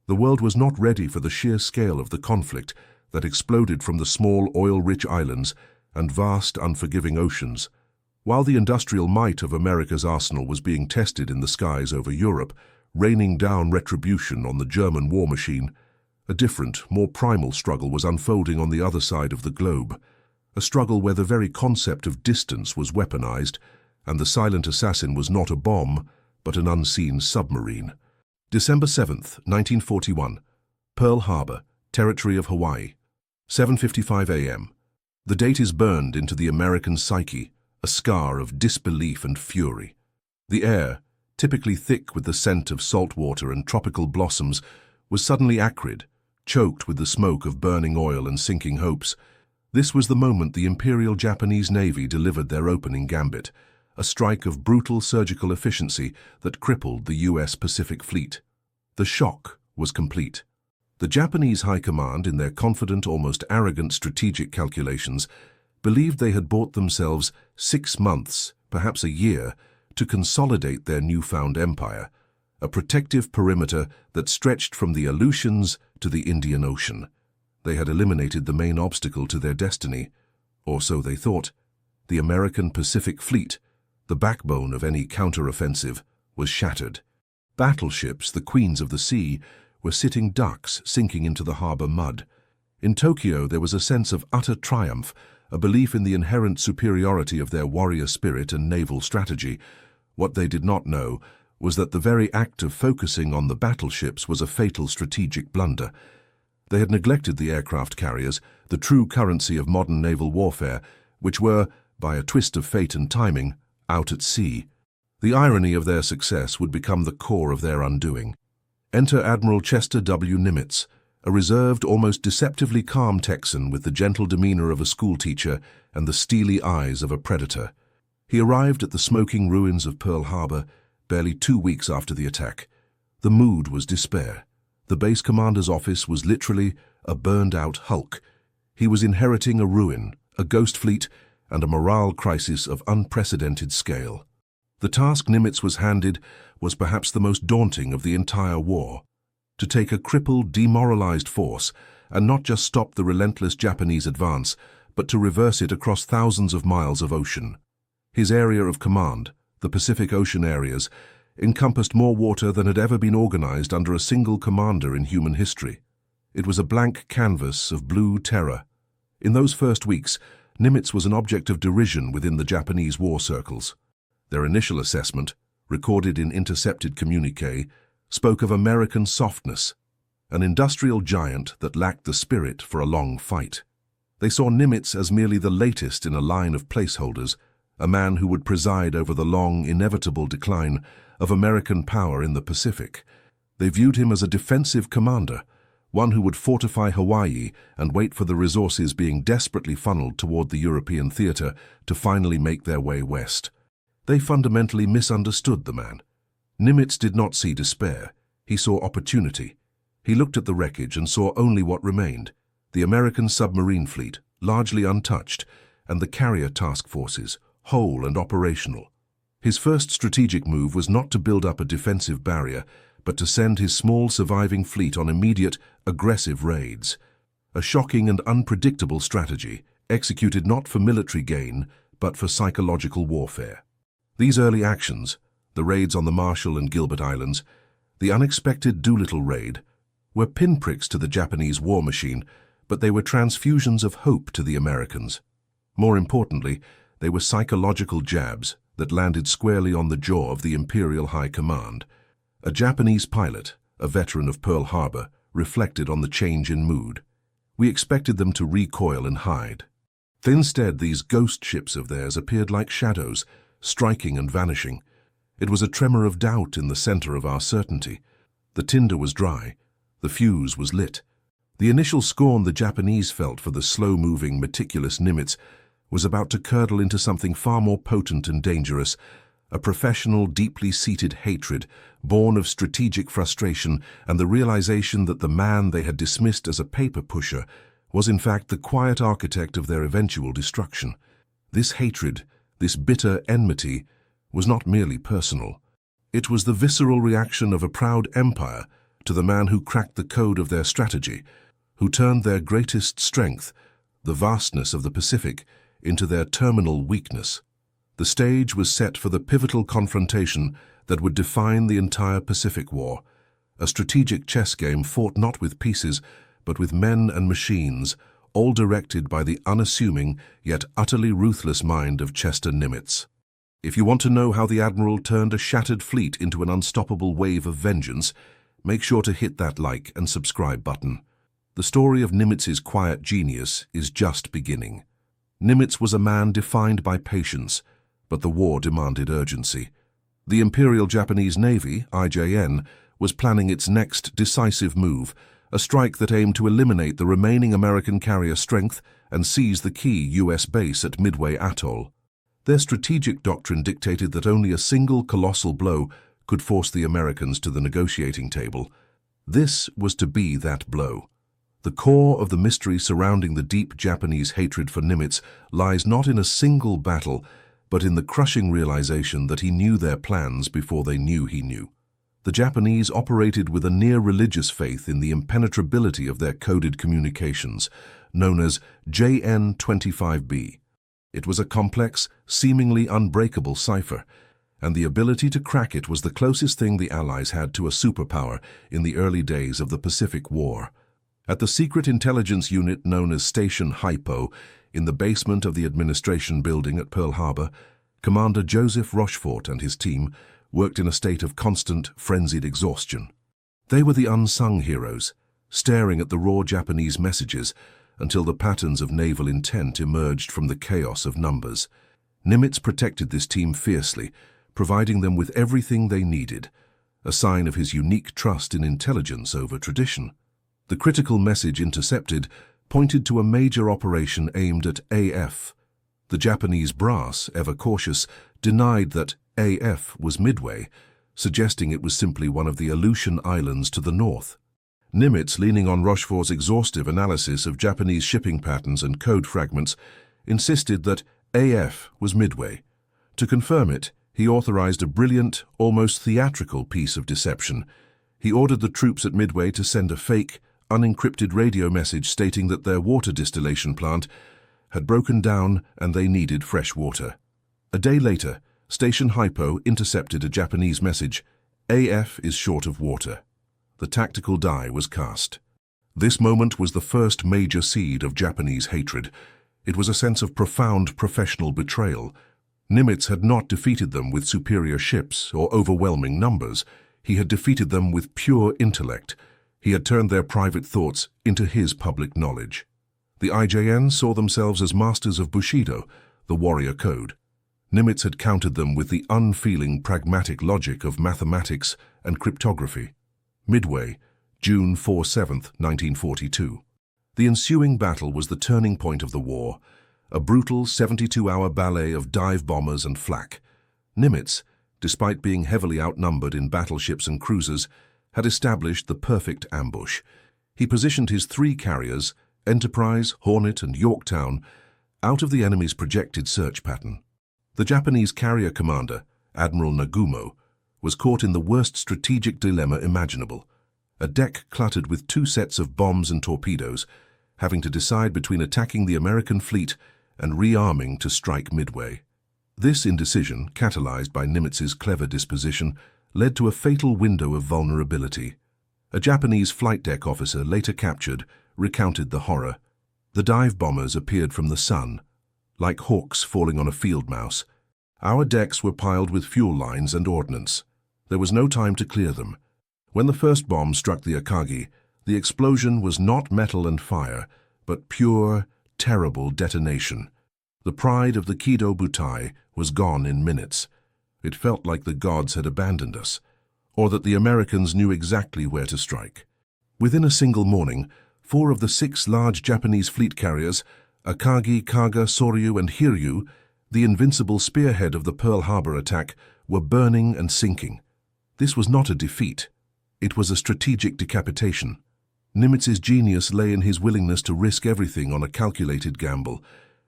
The world was not ready for the sheer scale of the conflict that exploded from the small oil-rich islands and vast unforgiving oceans. While the industrial might of America's arsenal was being tested in the skies over Europe, raining down retribution on the German war machine, a different, more primal struggle was unfolding on the other side of the globe. A struggle where the very concept of distance was weaponized, and the silent assassin was not a bomb, but an unseen submarine. December 7th, 1941. Pearl Harbor, territory of Hawaii. 7:55 a.m. The date is burned into the American psyche, a scar of disbelief and fury. The air, typically thick with the scent of salt water and tropical blossoms, was suddenly acrid, choked with the smoke of burning oil and sinking hopes. This was the moment the Imperial Japanese Navy delivered their opening gambit, a strike of brutal surgical efficiency that crippled the U.S. Pacific Fleet. The shock was complete. The Japanese High Command, in their confident, almost arrogant strategic calculations, believed they had bought themselves 6 months, perhaps a year, to consolidate their newfound empire, a protective perimeter that stretched from the Aleutians to the Indian Ocean. They had eliminated the main obstacle to their destiny, or so they thought. The American Pacific Fleet, the backbone of any counter-offensive, was shattered. Battleships, the queens of the sea, were sitting ducks sinking into the harbor mud. In Tokyo there was a sense of utter triumph, a belief in the inherent superiority of their warrior spirit and naval strategy. What they did not know was that the very act of focusing on the battleships was a fatal strategic blunder. They had neglected the aircraft carriers, the true currency of modern naval warfare, which were, by a twist of fate and timing, out at sea. The irony of their success would become the core of their undoing. Enter Admiral Chester W. Nimitz, a reserved, almost deceptively calm Texan with the gentle demeanor of a schoolteacher and the steely eyes of a predator. He arrived at the smoking ruins of Pearl Harbor barely 2 weeks after the attack. The mood was despair. The base commander's office was literally a burned-out hulk. He was inheriting a ruin, a ghost fleet, and a morale crisis of unprecedented scale. The task Nimitz was handed was perhaps the most daunting of the entire war. To take a crippled, demoralized force and not just stop the relentless Japanese advance, but to reverse it across thousands of miles of ocean. His area of command, the Pacific Ocean areas, encompassed more water than had ever been organized under a single commander in human history. It was a blank canvas of blue terror. In those first weeks, Nimitz was an object of derision within the Japanese war circles. Their initial assessment, recorded in intercepted communique, spoke of American softness, an industrial giant that lacked the spirit for a long fight. They saw Nimitz as merely the latest in a line of placeholders, a man who would preside over the long, inevitable decline of American power in the Pacific. They viewed him as a defensive commander, one who would fortify Hawaii and wait for the resources being desperately funneled toward the European theater to finally make their way west. They fundamentally misunderstood the man. Nimitz did not see despair. He saw opportunity. He looked at the wreckage and saw only what remained: the American submarine fleet, largely untouched, and the carrier task forces, whole and operational. His first strategic move was not to build up a defensive barrier, but to send his small surviving fleet on immediate, aggressive raids. A shocking and unpredictable strategy, executed not for military gain, but for psychological warfare. These early actions, the raids on the Marshall and Gilbert Islands, the unexpected Doolittle raid, were pinpricks to the Japanese war machine, but they were transfusions of hope to the Americans. More importantly, they were psychological jabs that landed squarely on the jaw of the Imperial High Command. A Japanese pilot, a veteran of Pearl Harbor, reflected on the change in mood. We expected them to recoil and hide. Instead, these ghost ships of theirs appeared like shadows, striking and vanishing. It was a tremor of doubt in the center of our certainty. The tinder was dry. The fuse was lit. The initial scorn the Japanese felt for the slow-moving, meticulous Nimitz was about to curdle into something far more potent and dangerous, a professional, deeply seated hatred, born of strategic frustration and the realization that the man they had dismissed as a paper pusher was in fact the quiet architect of their eventual destruction. This hatred, this bitter enmity, was not merely personal. It was the visceral reaction of a proud empire, to the man who cracked the code of their strategy, who turned their greatest strength, the vastness of the Pacific, into their terminal weakness. The stage was set for the pivotal confrontation that would define the entire Pacific War, a strategic chess game fought not with pieces, but with men and machines, all directed by the unassuming yet utterly ruthless mind of Chester Nimitz. If you want to know how the Admiral turned a shattered fleet into an unstoppable wave of vengeance, make sure to hit that like and subscribe button. The story of Nimitz's quiet genius is just beginning. Nimitz was a man defined by patience, but the war demanded urgency. The Imperial Japanese Navy, IJN, was planning its next decisive move, a strike that aimed to eliminate the remaining American carrier strength and seize the key U.S. base at Midway Atoll. Their strategic doctrine dictated that only a single colossal blow could force the Americans to the negotiating table. This was to be that blow. The core of the mystery surrounding the deep Japanese hatred for Nimitz lies not in a single battle, but in the crushing realization that he knew their plans before they knew he knew. The Japanese operated with a near-religious faith in the impenetrability of their coded communications, known as JN-25B. It was a complex, seemingly unbreakable cipher, and the ability to crack it was the closest thing the Allies had to a superpower in the early days of the Pacific War. At the secret intelligence unit known as Station Hypo, in the basement of the administration building at Pearl Harbor, Commander Joseph Rochefort and his team worked in a state of constant, frenzied exhaustion. They were the unsung heroes, staring at the raw Japanese messages until the patterns of naval intent emerged from the chaos of numbers. Nimitz protected this team fiercely, providing them with everything they needed, a sign of his unique trust in intelligence over tradition. The critical message intercepted pointed to a major operation aimed at AF. The Japanese brass, ever cautious, denied that AF was Midway, suggesting it was simply one of the Aleutian Islands to the north. Nimitz, leaning on Rochefort's exhaustive analysis of Japanese shipping patterns and code fragments, insisted that AF was Midway. To confirm it, he authorized a brilliant, almost theatrical piece of deception. He ordered the troops at Midway to send a fake, unencrypted radio message stating that their water distillation plant had broken down and they needed fresh water. A day later, Station Hypo intercepted a Japanese message, "AF is short of water." The tactical die was cast. This moment was the first major seed of Japanese hatred. It was a sense of profound professional betrayal. Nimitz had not defeated them with superior ships or overwhelming numbers. He had defeated them with pure intellect. He had turned their private thoughts into his public knowledge. The IJN saw themselves as masters of Bushido, the warrior code. Nimitz had countered them with the unfeeling, pragmatic logic of mathematics and cryptography. Midway, June 4-7, 1942. The ensuing battle was the turning point of the war, a brutal 72-hour ballet of dive bombers and flak. Nimitz, despite being heavily outnumbered in battleships and cruisers, had established the perfect ambush. He positioned his three carriers, Enterprise, Hornet, and Yorktown, out of the enemy's projected search pattern. The Japanese carrier commander, Admiral Nagumo, was caught in the worst strategic dilemma imaginable, a deck cluttered with two sets of bombs and torpedoes, having to decide between attacking the American fleet and rearming to strike Midway. This indecision, catalyzed by Nimitz's clever disposition, led to a fatal window of vulnerability. A Japanese flight deck officer, later captured, recounted the horror. The dive bombers appeared from the sun, like hawks falling on a field mouse. Our decks were piled with fuel lines and ordnance. There was no time to clear them. When the first bomb struck the Akagi, the explosion was not metal and fire, but pure, terrible detonation. The pride of the Kido Butai was gone in minutes. It felt like the gods had abandoned us, or that the Americans knew exactly where to strike. Within a single morning, 4 of the 6 large Japanese fleet carriers, Akagi, Kaga, Soryu, and Hiryu, the invincible spearhead of the Pearl Harbor attack, were burning and sinking. This was not a defeat. It was a strategic decapitation. Nimitz's genius lay in his willingness to risk everything on a calculated gamble.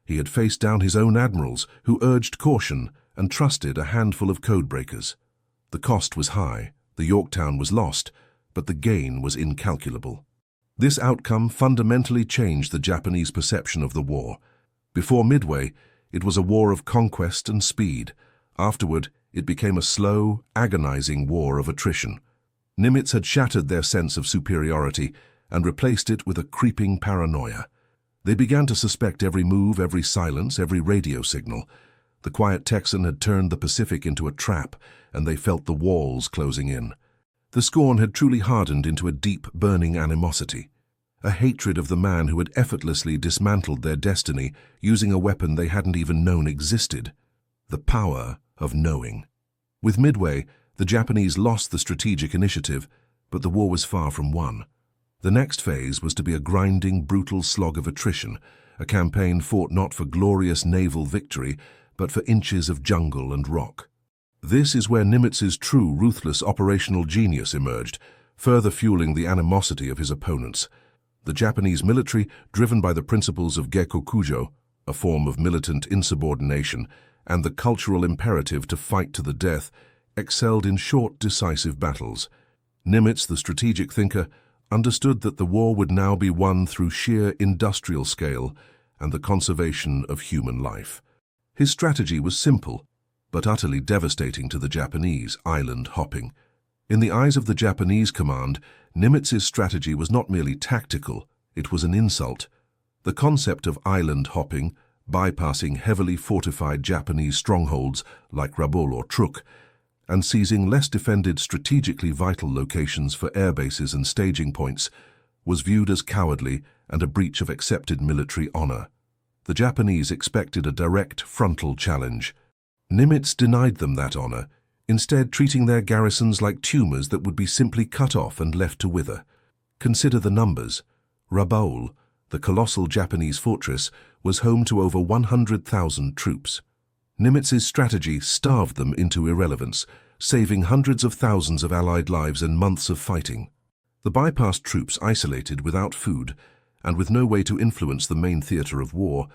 He had faced down his own admirals, who urged caution and trusted a handful of codebreakers. The cost was high. The Yorktown was lost, but the gain was incalculable. This outcome fundamentally changed the Japanese perception of the war. Before Midway, it was a war of conquest and speed. Afterward, it became a slow, agonizing war of attrition. Nimitz had shattered their sense of superiority and replaced it with a creeping paranoia. They began to suspect every move, every silence, every radio signal. The quiet Texan had turned the Pacific into a trap, and they felt the walls closing in. The scorn had truly hardened into a deep, burning animosity, a hatred of the man who had effortlessly dismantled their destiny using a weapon they hadn't even known existed: the power of knowing. With Midway, the Japanese lost the strategic initiative, but the war was far from won. The next phase was to be a grinding, brutal slog of attrition, a campaign fought not for glorious naval victory, but for inches of jungle and rock. This is where Nimitz's true, ruthless operational genius emerged, further fueling the animosity of his opponents. The Japanese military, driven by the principles of Gekokujo, a form of militant insubordination, and the cultural imperative to fight to the death, excelled in short, decisive battles. Nimitz, the strategic thinker, understood that the war would now be won through sheer industrial scale and the conservation of human life. His strategy was simple, but utterly devastating to the Japanese: island hopping. In the eyes of the Japanese command, Nimitz's strategy was not merely tactical, it was an insult. The concept of island hopping, bypassing heavily fortified Japanese strongholds like Rabaul or Truk, and seizing less defended strategically vital locations for air bases and staging points, was viewed as cowardly and a breach of accepted military honor. The Japanese expected a direct frontal challenge. Nimitz denied them that honor, instead treating their garrisons like tumors that would be simply cut off and left to wither. Consider the numbers. Rabaul, the colossal Japanese fortress, was home to over 100,000 troops. Nimitz's strategy starved them into irrelevance, saving hundreds of thousands of Allied lives and months of fighting. The bypassed troops, isolated without food and with no way to influence the main theater of war,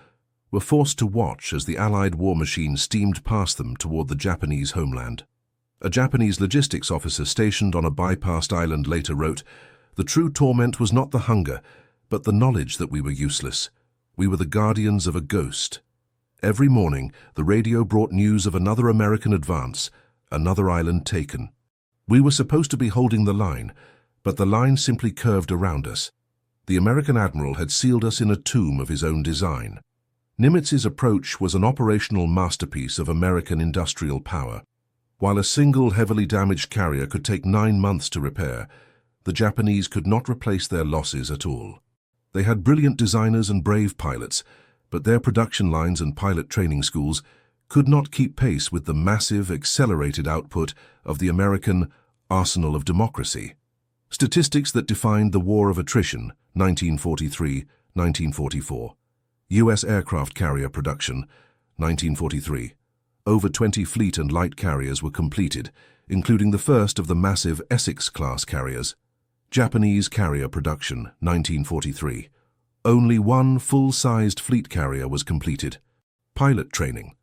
were forced to watch as the Allied war machine steamed past them toward the Japanese homeland. A Japanese logistics officer stationed on a bypassed island later wrote, "The true torment was not the hunger, but the knowledge that we were useless. We were the guardians of a ghost." Every morning, the radio brought news of another American advance, another island taken. We were supposed to be holding the line, but the line simply curved around us. The American Admiral had sealed us in a tomb of his own design. Nimitz's approach was an operational masterpiece of American industrial power. While a single heavily damaged carrier could take 9 months to repair, the Japanese could not replace their losses at all. They had brilliant designers and brave pilots, but their production lines and pilot training schools could not keep pace with the massive, accelerated output of the American arsenal of democracy. Statistics that defined the War of Attrition, 1943-1944. U.S. aircraft carrier production, 1943. Over 20 fleet and light carriers were completed, including the first of the massive Essex-class carriers. Japanese carrier production, 1943. Only one full-sized fleet carrier was completed. Pilot training.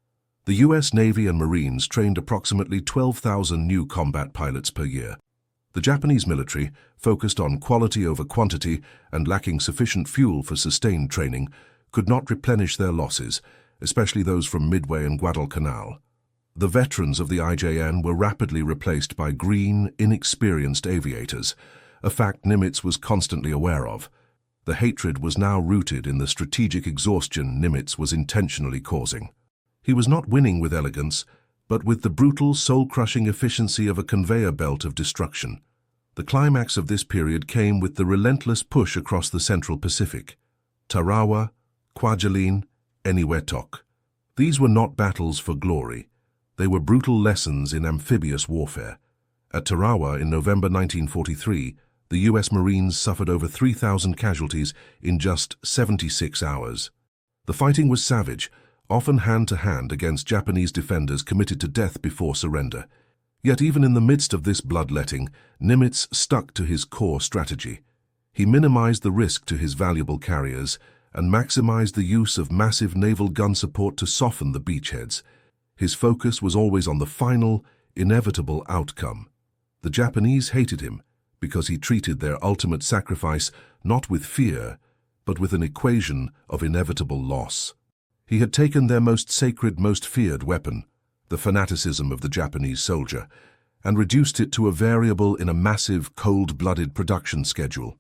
The U.S. Navy and Marines trained approximately 12,000 new combat pilots per year. The Japanese military, focused on quality over quantity and lacking sufficient fuel for sustained training, could not replenish their losses, especially those from Midway and Guadalcanal. The veterans of the IJN were rapidly replaced by green, inexperienced aviators, a fact Nimitz was constantly aware of. The hatred was now rooted in the strategic exhaustion Nimitz was intentionally causing. He was not winning with elegance, but with the brutal, soul-crushing efficiency of a conveyor belt of destruction. The climax of this period came with the relentless push across the Central Pacific. Tarawa, Kwajalein, Eniwetok. These were not battles for glory. They were brutal lessons in amphibious warfare. At Tarawa in November 1943, the U.S. Marines suffered over 3,000 casualties in just 76 hours. The fighting was savage, often hand-to-hand against Japanese defenders committed to death before surrender. Yet even in the midst of this bloodletting, Nimitz stuck to his core strategy. He minimized the risk to his valuable carriers and maximized the use of massive naval gun support to soften the beachheads. His focus was always on the final, inevitable outcome. The Japanese hated him, because he treated their ultimate sacrifice not with fear, but with an equation of inevitable loss. He had taken their most sacred, most feared weapon, the fanaticism of the Japanese soldier, and reduced it to a variable in a massive, cold-blooded production schedule.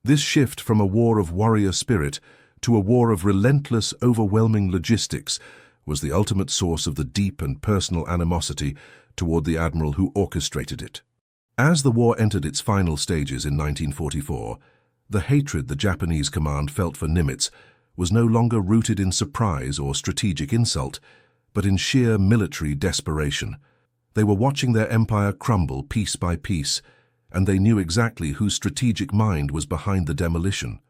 This shift from a war of warrior spirit to a war of relentless, overwhelming logistics was the ultimate source of the deep and personal animosity toward the admiral who orchestrated it. As the war entered its final stages in 1944, the hatred the Japanese command felt for Nimitz was no longer rooted in surprise or strategic insult, but in sheer military desperation. They were watching their empire crumble piece by piece, and they knew exactly whose strategic mind was behind the demolition.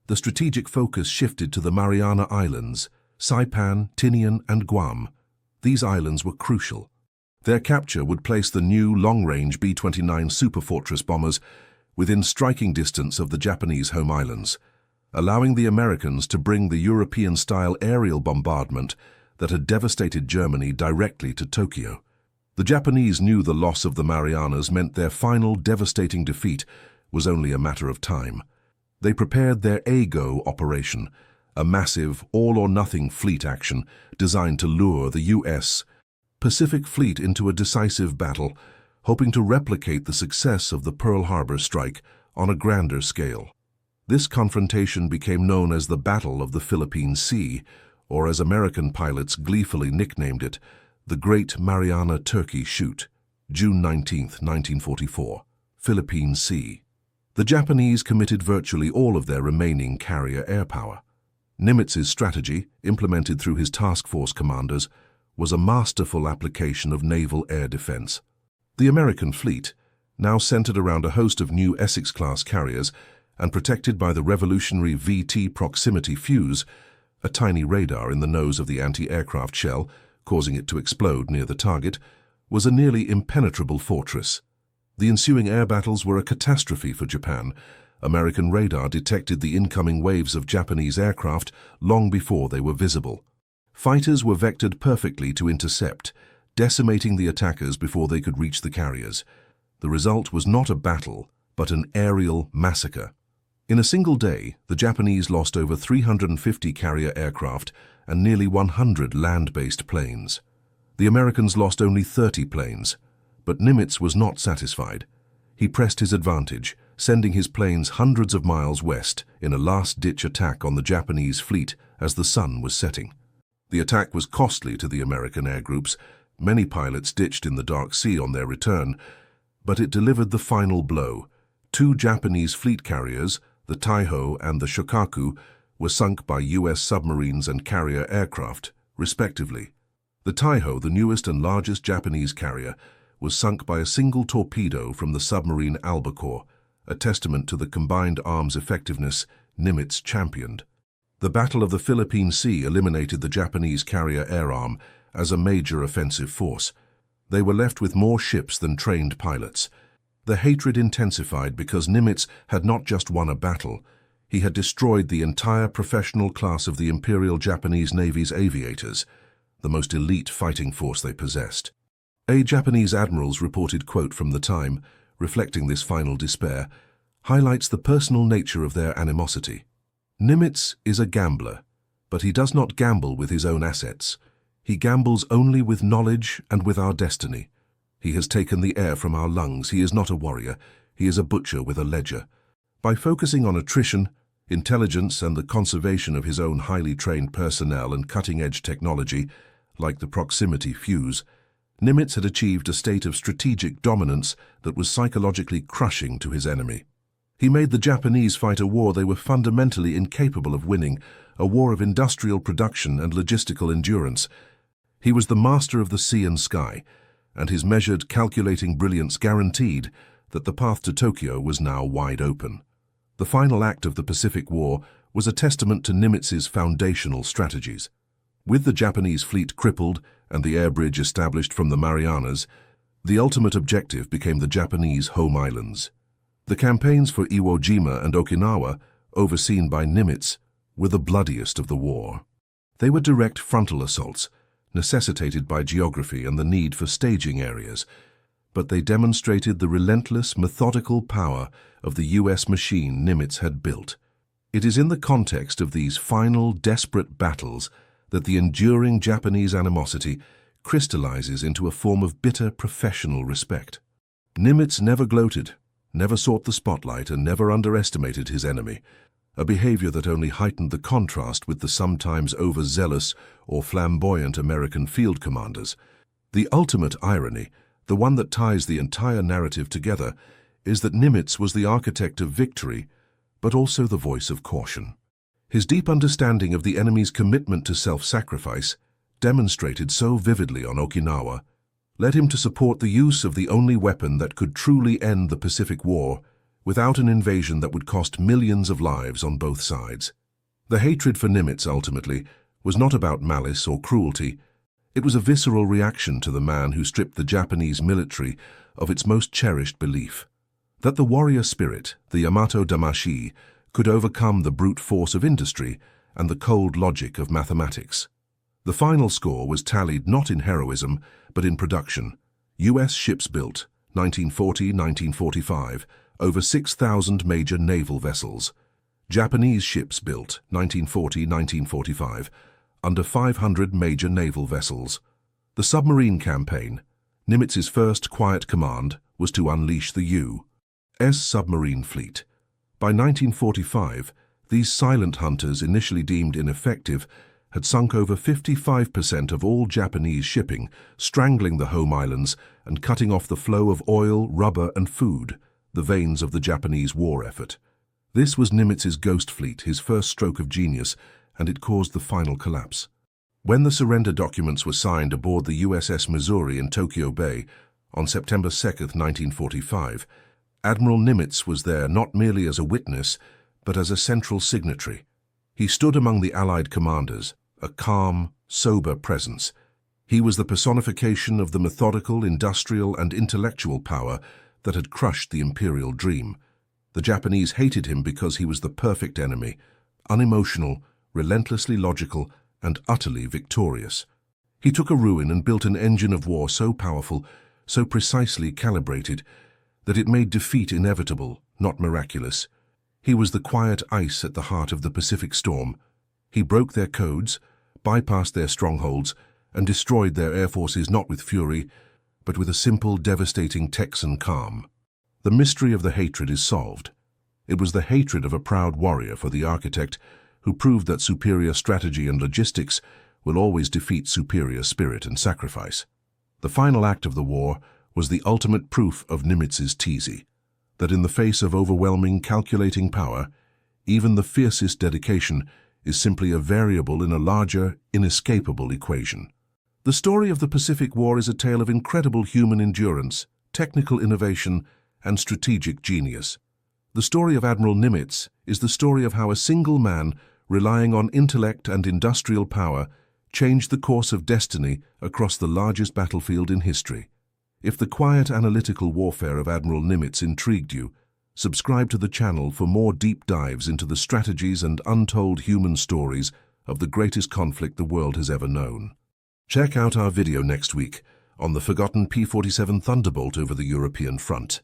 The strategic focus shifted to the Mariana Islands, Saipan, Tinian, and Guam. These islands were crucial. Their capture would place the new long-range B-29 Superfortress bombers within striking distance of the Japanese home islands, allowing the Americans to bring the European-style aerial bombardment that had devastated Germany directly to Tokyo. The Japanese knew the loss of the Marianas meant their final devastating defeat was only a matter of time. They prepared their A-Go operation, a massive all-or-nothing fleet action designed to lure the U.S. Pacific Fleet into a decisive battle, hoping to replicate the success of the Pearl Harbor strike on a grander scale. This confrontation became known as the Battle of the Philippine Sea, or as American pilots gleefully nicknamed it, the Great Mariana Turkey Shoot, June 19, 1944, Philippine Sea. The Japanese committed virtually all of their remaining carrier air power. Nimitz's strategy, implemented through his task force commanders, was a masterful application of naval air defense. The American fleet, now centered around a host of new Essex-class carriers and protected by the revolutionary VT proximity fuse, a tiny radar in the nose of the anti-aircraft shell, causing it to explode near the target, was a nearly impenetrable fortress. The ensuing air battles were a catastrophe for Japan. American radar detected the incoming waves of Japanese aircraft long before they were visible. Fighters were vectored perfectly to intercept, decimating the attackers before they could reach the carriers. The result was not a battle, but an aerial massacre. In a single day, the Japanese lost over 350 carrier aircraft and nearly 100 land-based planes. The Americans lost only 30 planes, but Nimitz was not satisfied. He pressed his advantage, sending his planes hundreds of miles west in a last-ditch attack on the Japanese fleet as the sun was setting. The attack was costly to the American air groups. Many pilots ditched in the dark sea on their return, but it delivered the final blow. 2 Japanese fleet carriers, the Taiho and the Shokaku, were sunk by U.S. submarines and carrier aircraft, respectively. The Taiho, the newest and largest Japanese carrier, was sunk by a single torpedo from the submarine Albacore, a testament to the combined arms effectiveness Nimitz championed. The Battle of the Philippine Sea eliminated the Japanese carrier air arm as a major offensive force. They were left with more ships than trained pilots. The hatred intensified because Nimitz had not just won a battle, he had destroyed the entire professional class of the Imperial Japanese Navy's aviators, the most elite fighting force they possessed. A Japanese admiral's reported quote from the time, reflecting this final despair, highlights the personal nature of their animosity. Nimitz is a gambler, but he does not gamble with his own assets. He gambles only with knowledge and with our destiny. He has taken the air from our lungs. He is not a warrior. He is a butcher with a ledger. By focusing on attrition, intelligence, and the conservation of his own highly trained personnel and cutting-edge technology, like the proximity fuse, Nimitz had achieved a state of strategic dominance that was psychologically crushing to his enemy. He made the Japanese fight a war they were fundamentally incapable of winning, a war of industrial production and logistical endurance. He was the master of the sea and sky, and his measured, calculating brilliance guaranteed that the path to Tokyo was now wide open. The final act of the Pacific War was a testament to Nimitz's foundational strategies. With the Japanese fleet crippled and the air bridge established from the Marianas, the ultimate objective became the Japanese home islands. The campaigns for Iwo Jima and Okinawa, overseen by Nimitz, were the bloodiest of the war. They were direct frontal assaults, necessitated by geography and the need for staging areas. but they demonstrated the relentless, methodical power of the US machine Nimitz had built. It is in the context of these final, desperate battles that the enduring Japanese animosity crystallizes into a form of bitter professional respect. Nimitz never gloated, never sought the spotlight, and never underestimated his enemy, a behavior that only heightened the contrast with the sometimes overzealous or flamboyant American field commanders. The ultimate irony, the one that ties the entire narrative together, is that Nimitz was the architect of victory, but also the voice of caution. His deep understanding of the enemy's commitment to self-sacrifice, demonstrated so vividly on Okinawa, led him to support the use of the only weapon that could truly end the Pacific War without an invasion that would cost millions of lives on both sides. The hatred for Nimitz, ultimately, was not about malice or cruelty. It was a visceral reaction to the man who stripped the Japanese military of its most cherished belief, that the warrior spirit, the Yamato Damashi, could overcome the brute force of industry and the cold logic of mathematics. The final score was tallied not in heroism, but in production. US ships built, 1940-1945, over 6,000 major naval vessels. Japanese ships built, 1940-1945, under 500 major naval vessels. The submarine campaign, Nimitz's first quiet command, was to unleash the U.S. submarine fleet. By 1945, these silent hunters, initially deemed ineffective, had sunk over 55% of all Japanese shipping, strangling the home islands and cutting off the flow of oil, rubber, and food, the veins of the Japanese war effort. This was Nimitz's ghost fleet, his first stroke of genius, and it caused the final collapse. When the surrender documents were signed aboard the USS Missouri in Tokyo Bay on September 2, 1945, Admiral Nimitz was there not merely as a witness, but as a central signatory. He stood among the Allied commanders, a calm, sober presence. He was the personification of the methodical, industrial, and intellectual power that had crushed the imperial dream. The Japanese hated him because he was the perfect enemy, unemotional, relentlessly logical, and utterly victorious. He took a ruin and built an engine of war so powerful, so precisely calibrated, that it made defeat inevitable, not miraculous. He was the quiet ice at the heart of the Pacific storm. He broke their codes, bypassed their strongholds, and destroyed their air forces not with fury, but with a simple, devastating Texan calm. The mystery of the hatred is solved. It was the hatred of a proud warrior for the architect who proved that superior strategy and logistics will always defeat superior spirit and sacrifice. The final act of the war was the ultimate proof of Nimitz's teasy, that in the face of overwhelming, calculating power, even the fiercest dedication is simply a variable in a larger, inescapable equation. The story of the Pacific War is a tale of incredible human endurance, technical innovation, and strategic genius. The story of Admiral Nimitz is the story of how a single man, relying on intellect and industrial power, changed the course of destiny across the largest battlefield in history. If the quiet analytical warfare of Admiral Nimitz intrigued you, subscribe to the channel for more deep dives into the strategies and untold human stories of the greatest conflict the world has ever known. Check out our video next week on the forgotten P-47 Thunderbolt over the European front.